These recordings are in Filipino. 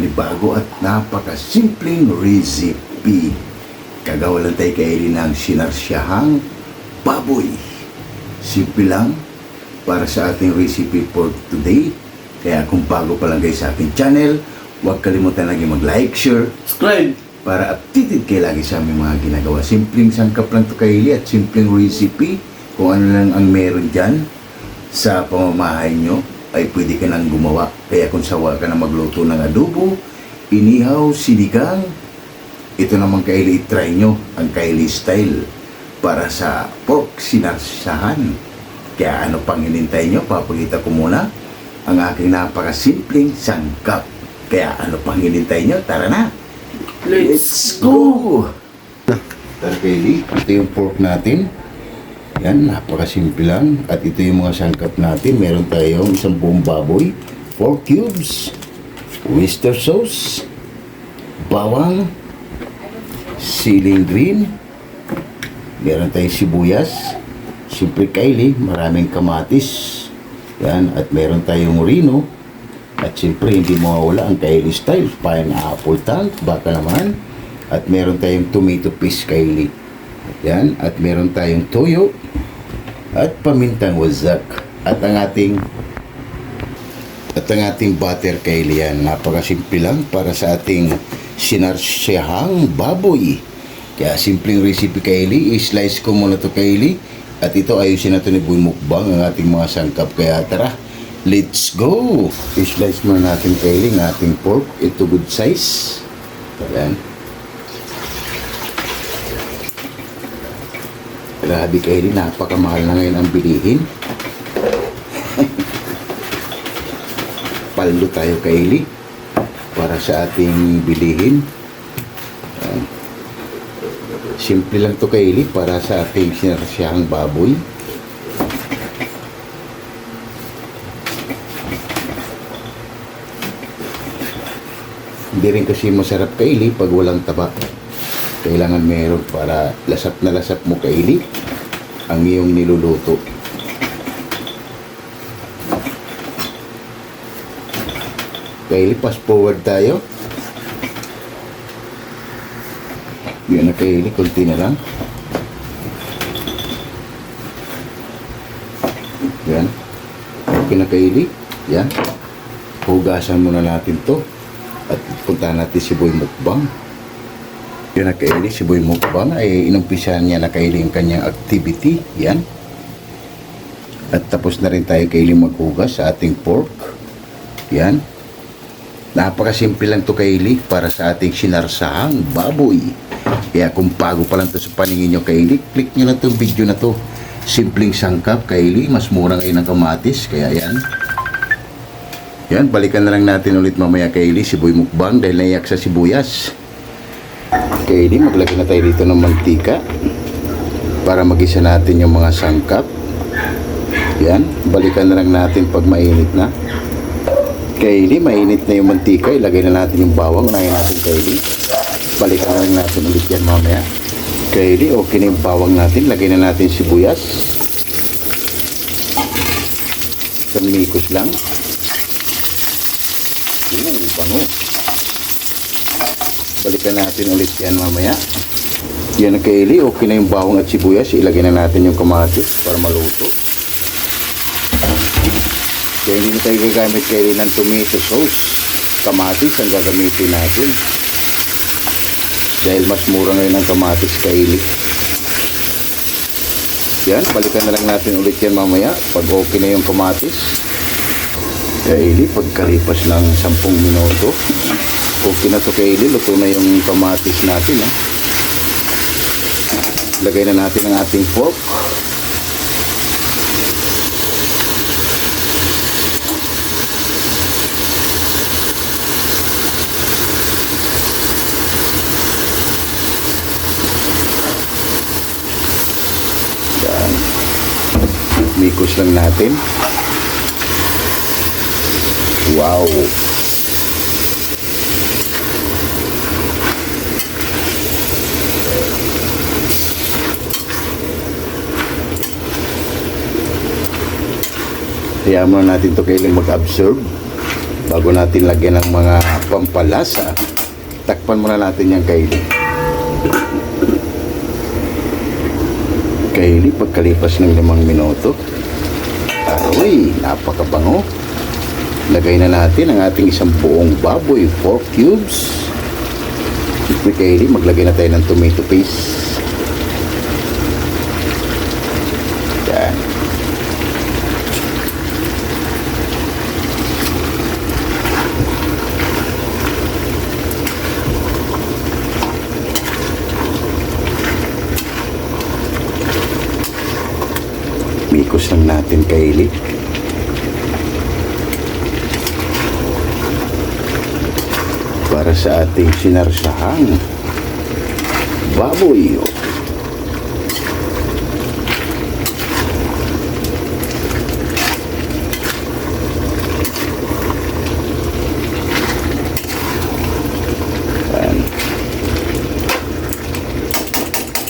panibago at napakasimpleng recipe. Kagawa lang tayo kaili ng sinarsyahang baboy. Simple lang para sa ating recipe for today. Kaya kung bago pa lang kayo sa ating channel, huwag kalimutan lagi mag-like, share, subscribe para updated kayo lagi sa aming mga ginagawa. Simpleng sangkap lang to kaili at simpleng recipe. Kung ano lang ang meron dyan sa pamamahay nyo, ay pwede ka nang gumawa. Kaya kung sawa ka na magluto ng adobo, inihaw, sinigang, ito naman kaili, try nyo ang kaili style para sa pork sinarsahan. Kaya ano pang hinintay nyo, papakita ko muna ang aking napakasimpleng sangkap. Kaya ano pang hinintay nyo, tara na, let's go! Tara kaili, ito yung pork natin. Yan, napakasimple lang. At ito yung mga sangkap natin. Meron tayong isang buong baboy, 4 cubes, oyster sauce, bawang, siling green, meron tayong sibuyas, siyempre kaili, maraming kamatis. Yan, at meron tayong rino. At siyempre hindi mawawala ang kaili style, pineapple tart, baka naman. At meron tayong tomato paste kaili. Yan, at meron tayong toyo at pamintang wazak at ang ating butter kaili. Yan, napakasimple lang para sa ating sinarsyahang baboy. Kaya simpleng recipe kaili, i-slice ko muna to kaili at ito ayusin natin ni Boy Mukbang ang ating mga sangkap. Kaya tara, let's go! I-slice muna natin kaili ang ating pork, ito good size. Yan. Grabe kaili, napakamahal na ngayon ang bilihin. Paldo tayo kaili para sa ating bilihin. Simple lang to kaili para sa ating sinarsyahang baboy. Hindi rin kasi masarap kaili pag walang taba. Kailangan meron para lasap na lasap mo kaili ang iyong niluluto. Kaili, fast forward tayo. Yan na kaili, kunti na lang. Yan. Okay na kaili. Yan. Hugasan muna natin to at puntahan natin si Boy Mukbang. Yun na kaili, si Boy Mukbang ay inumpisahan niya na kaili ang kanyang activity. Yan. At tapos na rin tayo kaili maghugas sa ating pork. Yan. Napakasimple lang to kaili para sa ating sinarsahang baboy. Kaya kung bago pa lang to sa paningin nyo kaili, click nyo na itong video na to. Simpleng sangkap kaili, mas mura ngayon ang kamatis. Kaya yan. Yan, balikan na lang natin ulit mamaya kaili si Boy Mukbang dahil naiyak sa sibuyas. Kaili, maglagay na tayo dito ng mantika para magisa natin yung mga sangkap. Yan, balikan na lang natin pag mainit na. Kaili, mainit na yung mantika, ilagay na natin yung bawang. Unahin natin kaili, balikan na lang natin ulit yan mamaya. Kaili, okay na yung bawang natin, lagay na natin sibuyas. Kamikos lang. Bango. Balikan natin ulit yan mamaya. Yan na kaili, okay na yung bawang at sibuyas. Ilagay na natin yung kamatis para maluto. Kaya hindi na tayo gagamit kaili ng tomato sauce. Kamatis ang gagamitin natin. Dahil mas mura ngayon ang kamatis kaili. Yan, balikan na lang natin ulit yan mamaya pag okay na yung kamatis. Kaili, pagkalipas ng 10 minuto, okay na to kaili, luto na yung kamatis natin. Lagay na natin ang ating pork. Yan. Mikos lang natin. Wow! Kaya muna natin ito kailang mag-absorb Bago natin lagyan ng mga pampalasa, takpan muna natin yung Kaylee. Kaylee, pagkalipas ng 5 minuto, aroy, napakabango. Lagay na natin ang ating isang buong baboy, 4 cubes. Siyempre Kaylee, maglagay na tayo ng tomato paste. Yan. Mikos lang natin Kaylee. Para sa ating sinarsahang baboy. Yan.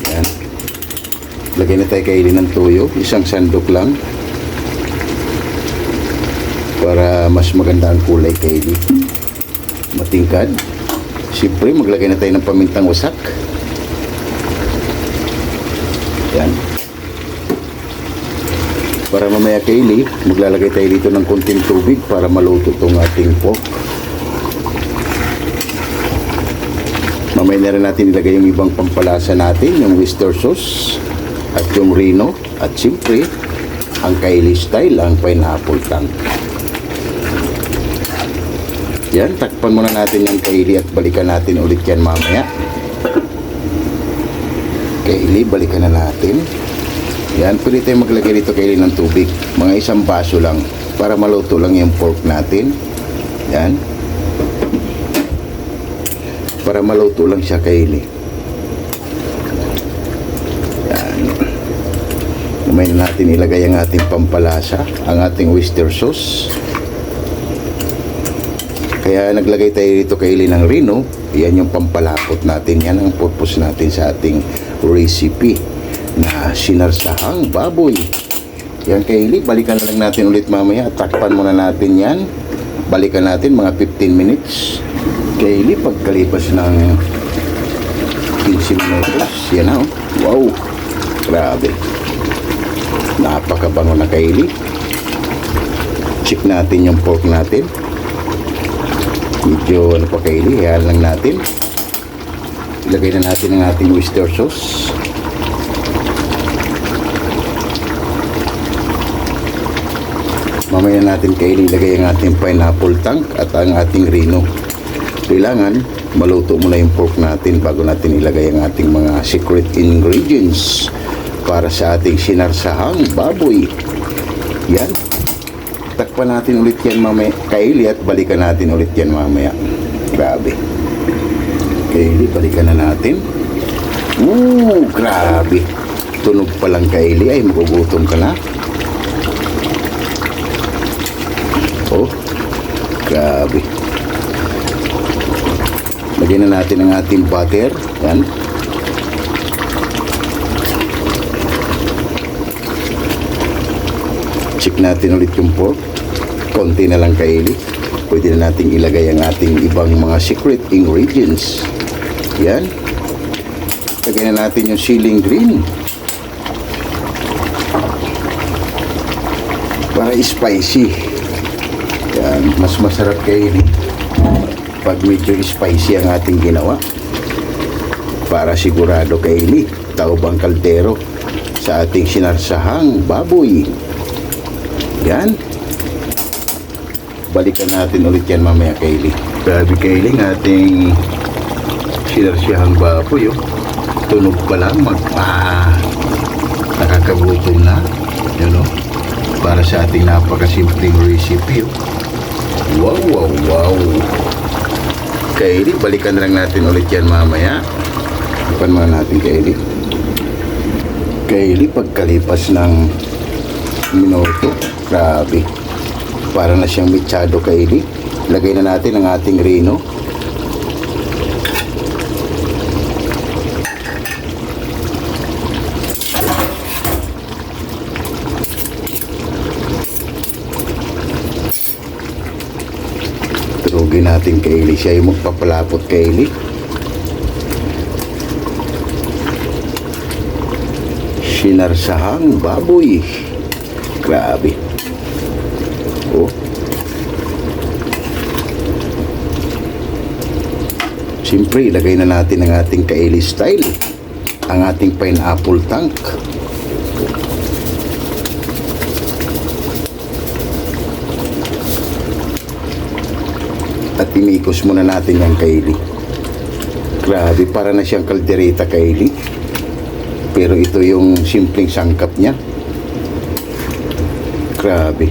Yan. Lagyan na tayo Kaylee ng tuyo, isang sandok lang para mas maganda ang kulay Kaylee. Matingkad. Siyempre, maglagay na tayo ng pamintang wasak. Yan. Para mamaya Kaylee, maglalagay tayo dito ng konting tubig para maluto itong ating pork. Mamaya na rin natin ilagay yung ibang pampalasa natin, yung oyster sauce at yung Reno at siyempre ang Kaylee style, ang pineapple tank. Yan, takpan muna natin yung Kaylee at balikan natin ulit yan mamaya. Kaylee, balikan na natin. Yan, pwede tayo maglagay dito Kaylee ng tubig. Mga 1 baso lang para maluto lang yung pork natin. Yan. Para maluto lang siya Kaylee. Yan. Umay na natin ilagay ang ating pampalasa, ang ating oyster sauce. Kaya naglagay tayo dito Kaylee ng Reno. Yan yung pampalapot natin. Yan ang purpose natin sa ating recipe na sinarsahang baboy. Yan Kaylee, balikan na lang natin ulit mamaya. Takpan muna natin yan. Balikan natin mga 15 minutes. Kaylee, pagkalipas ng 15 minutos, yan na, oh. Wow, grabe. Napakabango na Kaylee. Check natin yung pork natin. Medyo ano pa Kaylee, hayaan lang natin. Ilagay na natin ang ating oyster sauce. Mamaya natin Kaylee ilagay ang ating pineapple tank at ang ating Reno. Kailangan maluto muna yung pork natin bago natin ilagay ang ating mga secret ingredients para sa ating sinarsahang baboy. Yan. Takpan natin ulit yan mamaya Kaylee at balikan natin ulit yan mamaya. Grabe. Kaylee, balikan na natin. Grabe. Tunog pa lang Kaylee ay magugutom ka na. Oh, grabe. Lagyan na natin ang ating butter. Yan. Check natin ulit yung pork. Konti na lang Kaylee. Pwede na natin ilagay ang ating ibang mga secret ingredients. Yan. Lagyan na natin yung ceiling green. Para spicy. Yan. Mas masarap Kaylee pag medyo spicy ang ating ginawa. Para sigurado Kaylee, taob ang kaldero sa ating sinarsahang baboy. Yan. Balikan natin ulit yan mamaya Kaylee. Grabe Kaylee, ng ating sinarsahang baboy. Oh. Tunog pa lang, nakakagutom na. Yan, oh. Para sa ating napakasimpleng recipe. Oh. Wow, wow, wow. Kaylee, balikan na lang natin ulit yan mamaya. Ipan muna natin Kaylee. Kaylee, pagkalipas ng minuto, grabe. Para na siyang mechado Kaylee. Lagay na natin ang ating Reno. susugin natin kay Eli. Siya yung magpapalapot kay Eli. Sinarsahang baboy. Grabe. Oh. Siyempre, ilagay na natin ang ating kay Eli style. Ang ating pineapple tank. At inikos muna natin yung kay Eli. Grabe, para na siyang kaldereta kay Eli. Pero ito yung simpleng sangkap niya. Grabe.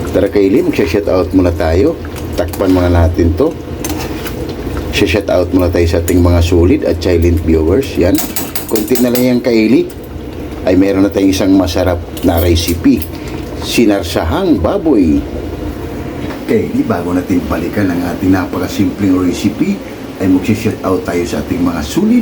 Tara kay Eli, magsha-shoutout muna tayo. Takpan muna natin to. Shoutout muna tayo sa ating mga solid at silent viewers. Yan. Kunti na lang yan kay Eli. Ay meron na tayong isang masarap na recipe. Sinarsahang baboy. Kay Eli, bago natin balikan ang ating napakasimpleng recipe, ay magsha-shoutout tayo sa ating mga solid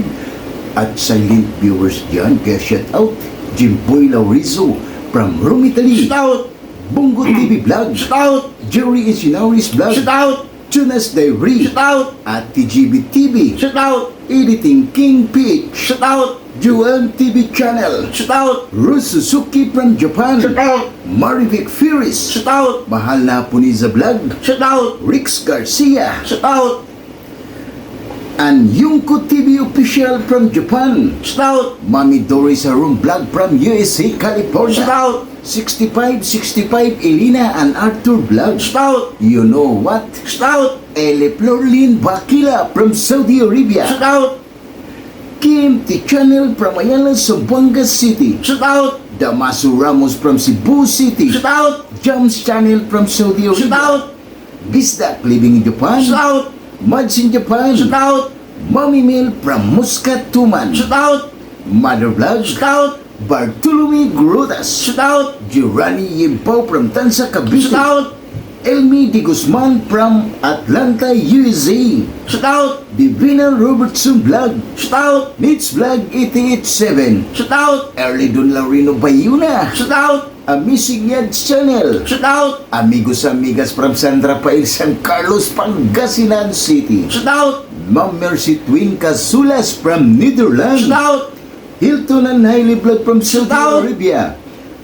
at silent viewers dyan. Kaya shoutout Jimboy Laurizo from Rome, Italy. Shoutout Bongo TV Vlog. Shoutout Jerry Insinauri's Vlog. Shoutout Tunas Diary. Shoutout At TGB TV. Shoutout Editing King Peach. Shoutout Joel TV Channel. Shoutout Rus Suzuki from Japan. Shoutout Marivic Furies. Shoutout Mahal na Puniza Vlog. Shoutout Rix Garcia. Shoutout And Yungko TV Official from Japan. Shoutout Mami Doris Harun Vlog from USA, California. Shoutout 6565 Elena and Arthur Vlog. Shoutout You know what? Shoutout Ele Florlin Bakila from Saudi Arabia. Shoutout Kim T. Channel from Ayala, Zamboanga City. Shoutout Damaso Ramos from Cebu City. Shoutout Jams Channel from Saudi Arabia. Shoutout Bisdak living in Japan. Shoutout Mads in Japan. Shoutout Mommy Mil from Muscat, Tuman. Shoutout Mother Vlog. Shoutout Bartolome Grudas. Shoutout Girani Yimpaw from Tansa, Cavite. Shoutout Elmi Di Guzman from Atlanta, USA. Shoutout Divina Robertson Vlog. Shoutout Nits Vlog 887. Shoutout Early Don Laurino Bayuna. Shoutout Amazing Yads Channel. Shoutout Amigos Amigas from San Rafael, San Carlos, Pangasinan City. Shoutout Ma'am Mercy Twin Casulas from Netherlands. Shoutout Hilton and Hailey Vlog from Saudi Shoutout. Arabia.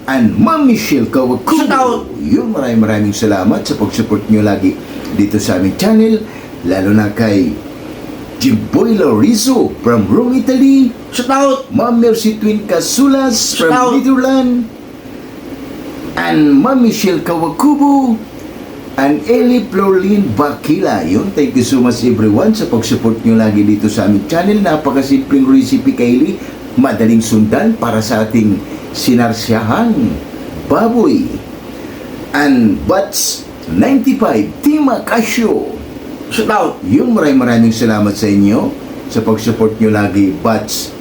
And Ma'am Michelle Kawakubo. Shoutout. Yun, maraming salamat sa pag-support nyo lagi dito sa aming channel. Lalo na kay Jimboy Laurizo from Rome, Italy. Shoutout Ma'am Mercy Twin Casulas from Shoutout. Netherlands. And Ma'am Michelle Kawakubo. And Eli Florlin Bakila. Yun, thank you so much everyone sa pag-support nyo lagi dito sa aming channel. Napakasimpleng recipe kay Eli. Madaling sundan para sa ating sinarsyahan baboy. And Bats 95 Team Acasio. Shoutout Yun, maraming salamat sa inyo sa pag-support nyo lagi. Bats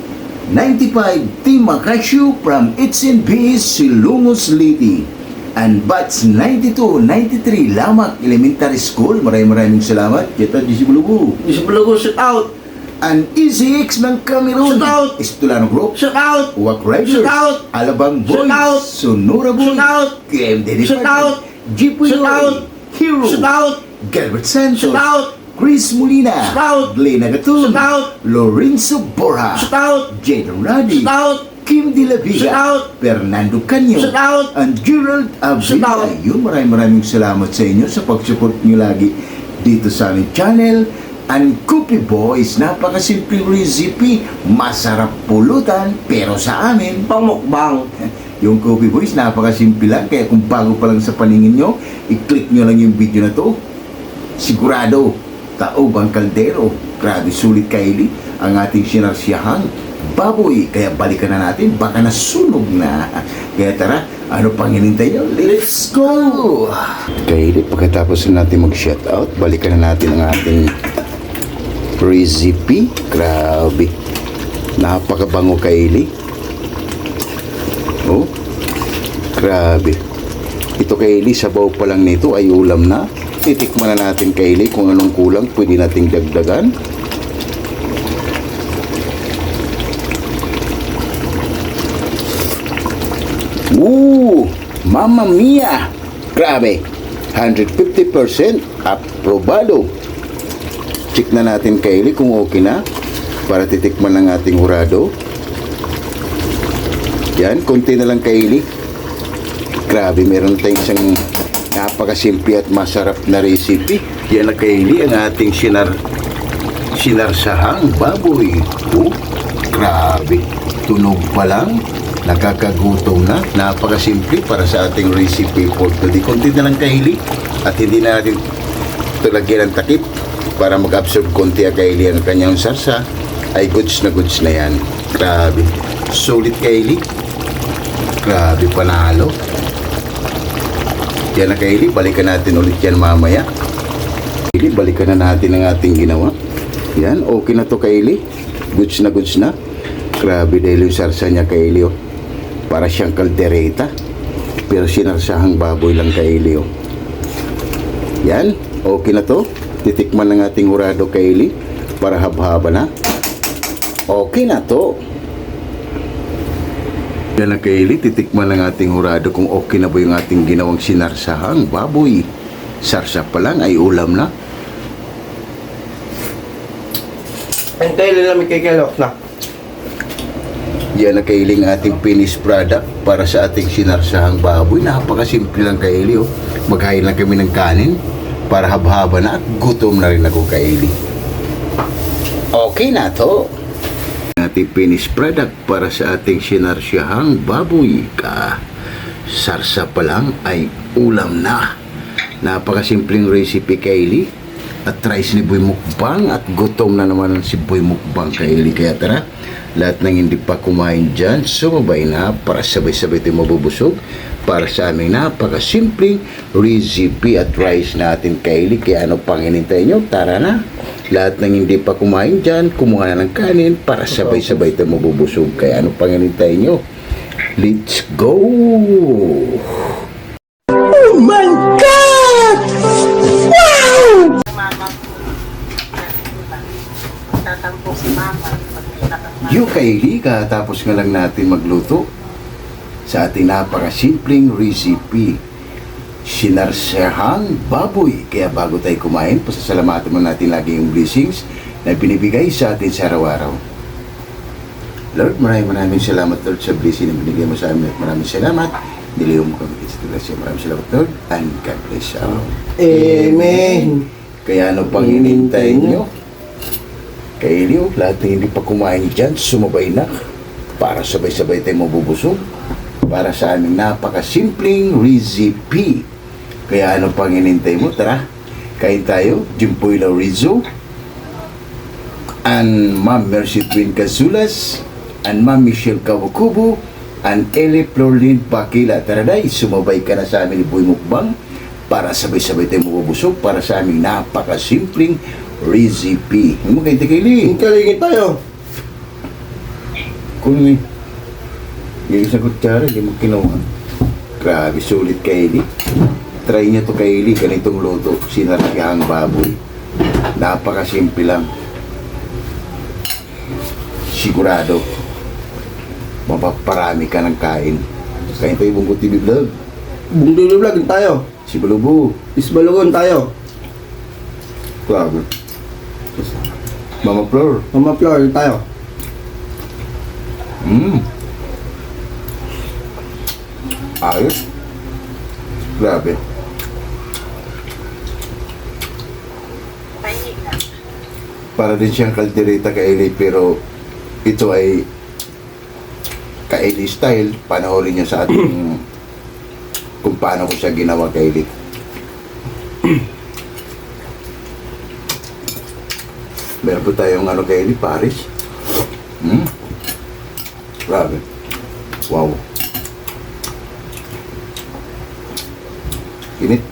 95 Team Acasio from HNBS Silungos Liti. And Bats 92, 93 Lamak Elementary School. Maraming salamat. Kita di si Bulugu. Isipulugo shoutout And EasyX ng Cameroon. Shoutout. Estulano Group. Shoutout Wak Riders. Shoutout. Alabang Boys. Shoutout. Sonora Boys. Shoutout. KMD Shoutout. Jipoy. Shoutout. Hero. Shoutout Gilbert Santos. Shoutout Chris Molina. Shoutout. Glenn Agatun. Shoutout. Lorenzo Borja. Shoutout Jaden Radi. Shoutout Kim De La Viga. Shoutout. Fernando Canyo. Shoutout And Gerald Avila. Shoutout. Yun, maraming salamat sa inyo sa pag-support nyo lagi dito sa aming channel. And Cookie Boys, napakasimpleng recipe, masarap pulutan, pero sa amin, Pamukbang yung Cookie Boys, napakasimple lang. Kaya kung bago pa lang sa paningin nyo, i-click nyo lang yung video na to. Sigurado, taob ang kaldero. Grabe, sulit kaili ang ating sinarsyahan baboy. Kaya balikan na natin, baka nasunog na. Kaya tara, ano pang hinintay nyo? Let's go! Kaili, pagkatapos na natin mag-shoutout, balikan na natin ang ating recipe. Grabe, napakabango kaili. Oh, grabe. Ito kaili, sabaw pa lang nito ay ulam na. Titikman na natin kaili kung anong kulang, pwede nating dagdagan. Mamma mia! Grabe, 150%. Aprobado. Check na natin Kylie kung okay na para titikman ng ating hurado. Yan, konti na lang Kylie. Grabe, meron tayong isang napakasimple at masarap na recipe. Yan na Kylie, ang ating sinarsahang baboy. Oh, grabe. Tunog pa lang, nakakagutom na. Napakasimple para sa ating recipe for today. Konti na lang Kylie. At hindi na natin ito lagyan ng takip para mag-absorb konti Kylie ang kanyang sarsa. Ay goods na yan. Grabe. Solid Kylie. Grabe, panalo. Yan na Kylie, balikan natin ulit yan mamaya. Kylie, balikan na natin ang ating ginawa. Yan, okay na to Kylie. Goods na. Grabe dahil yung sarsa niya Kylie, oh. Para siyang kaldereta. Pero sinarsahang baboy lang Kylie, oh. Yan, okay na to. Titikman ng ating hurado Kylie para habhaba na. Okay na to. Yan na Kylie, titikman ng ating hurado kung okay na ba yung ating ginawang sinarsahang baboy. Sarsa pa lang ay ulam na. Hintayin lang namin kay Kelok na. Yan na Kylie ang ating finished product para sa ating sinarsahang baboy. Napakasimple lang Kylie, oh. Maghain lang kami ng kanin para habhaba na at gutom na rin ako Kylie. Okay na to. Ating finished product para sa ating sinarsahang baboy. Sarsa pa lang ay ulam na. Napakasimpleng recipe Kylie. At rice ni Boy Mukbang at gutom na naman si Boy Mukbang Kylie. Kaya tara, lahat ng hindi pa kumain dyan, sumabay na para sabay-sabay tayo mabubusog para sa aming napakasimpleng recipe at rice natin Kylie. Kaya ano pang hinintay nyo? Tara na. Lahat ng hindi pa kumain dyan, kumuha na ng kanin para sabay-sabay tayo mabubusog. Kaya ano pang hinintay nyo? Let's go! Oh my God! Wow! Mama ko. Tatampo si mama. Yo Kylie, katapos nga lang natin magluto sa ating napakasimpleng recipe, sinarsahang baboy. Kaya bago tayo kumain, pasasalamatan mo natin lagi yung blessings na binibigay sa atin sa araw-araw. Lord, maraming salamat Lord sa blessing na binigay mo sa amin at maraming salamat. Niliw mo kami sa grasya. Maraming salamat Lord and God bless you. Amen. Kaya ano pang hinintay nyo? Kylie, lahat na hindi pa kumain dyan, sumabay na para sabay-sabay tayo mabubusog para sa aming napakasimpleng recipe. Kaya ano pang hinintay mo? Tara, kain tayo. Jimpoy Laurizo and Ma'am Mercy Twin Casulas and Ma'am Michelle Kawakubo and Eli Florlin Pakila. Tara day, sumabay ka na sa amin ni Boy Mukbang para sabay-sabay tayo mabubusog para sa aming napakasimpleng recipe. Ano mo kayo, Kylie? Hintayin tayo. Kung yung isang kutsara, hindi mo kinuha. Grabe, sulit Kylie. Try niya to Kylie, ganitong luto, sinarsahang baboy. Napakasimple lang. Sigurado, mapaparami ka ng kain. Kain tayo Bungo TV Vlog. Bungo vlog tayo. Si Balubo. Isbalugon tayo. Grabe. Mama Flor. Mama Flor tayo. Ayos. Grabe. Pahingi na. Para din siyang kaldereta Kylie, pero ito ay Kylie style. Panoorin niyo sa ating kung paano ko siya ginawa Kylie. Meron po tayong ano Kylie, Paris. Grabe. Wow. Init.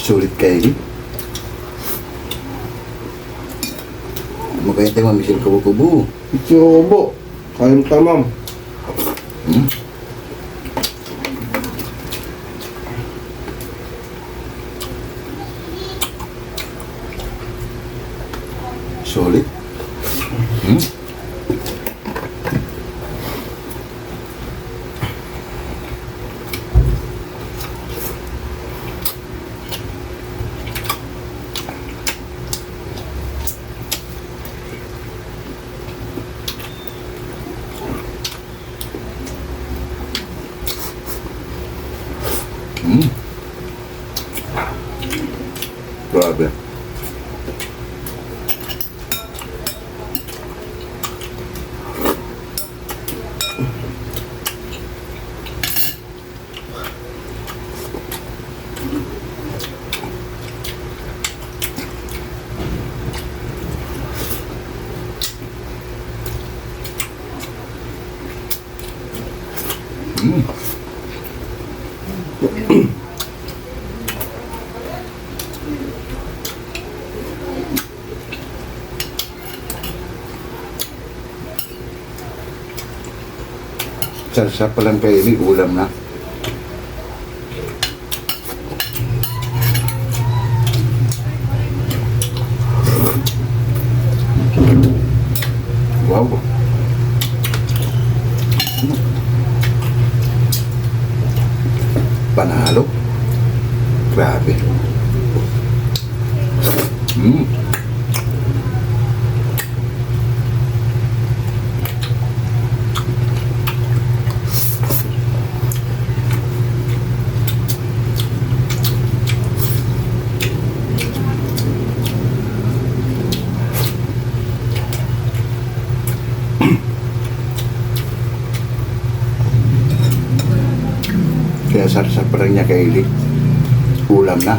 Sulit Kylie. kaya tayo mamisil kubo-kubo. Itsubo. Kalim tamam. Hmm? Solid. Hmm? Hmm. Grabe. Hmm. Sarsa pa lang kayo, ulam na. Wow. Panalo. Grabe. Hmm. Kaya sarsa pa rin niya kay Eli. Ulam na.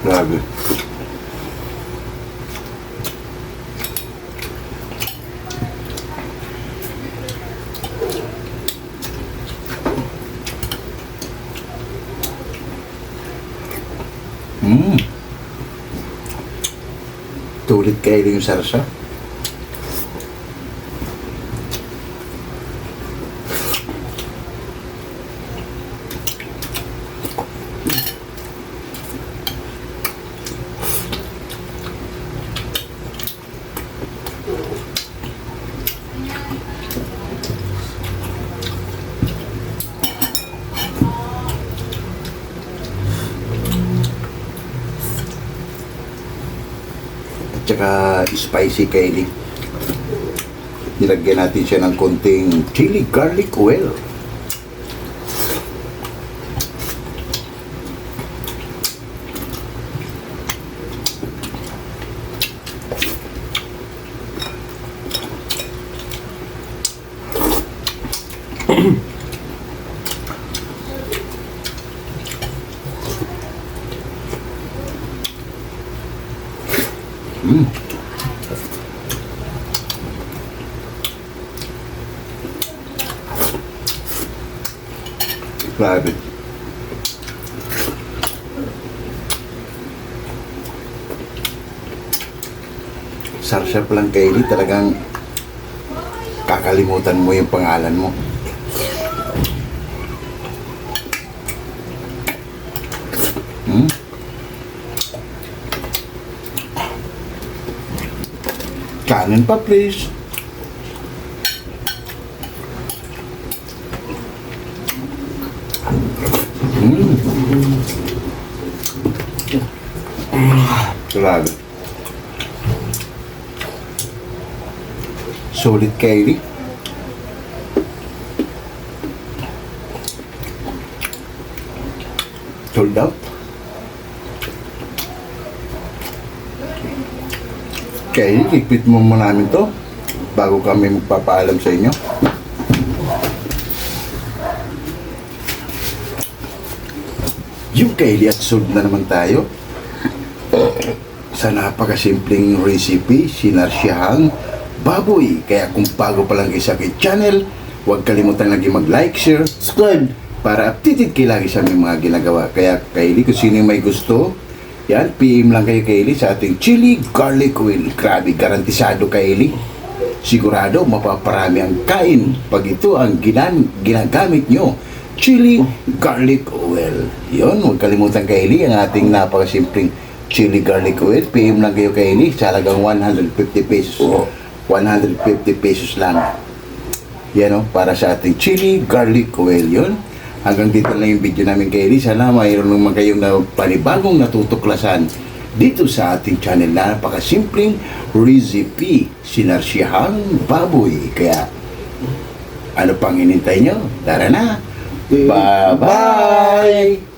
Grabe. Hmm. Tulit kayo yung sarsa. Tsaka spicy kaili. Nilagyan natin siya ng konting chili garlic oil. Mm. Grabe. Sarsa lang kaili, talagang kakalimutan mo yung pangalan mo. Hmm? Kanin pa, please. Grabe. Solid kaili. Sold out. Kaya ikpit mo muna namin to bago kami magpapaalam sa inyo. Yung Kylie at sold na naman tayo sa napakasimpleng recipe, sinarsiyahang baboy. Kaya kung bago pa lang kayo sa aking channel, huwag kalimutan lagi mag-like, share, subscribe para updated kayo lagi sa aming mga ginagawa. Kaya Kylie, kung sino yung may gusto, yan, PM lang kayo Kylie sa ating chili garlic oil. Grabe, garantisado Kylie. Sigurado mapaparami ang kain pag ito ang ginagamit nyo. Chili garlic oil. Yun, huwag kalimutan Kylie, ang ating napakasimpleng chili garlic oil. PM lang kayo Kylie sa halagang 150 pesos. 150 pesos lang. Yan o, para sa ating chili garlic oil. Yun. Hanggang dito lang yung video namin Kylie. Sana mayroon naman kayong panibagong natutuklasan dito sa ating channel na napakasimpleng recipe, sinarsiyahang baboy. Kaya, ano pang hinintay nyo? Tara na! Bye-bye!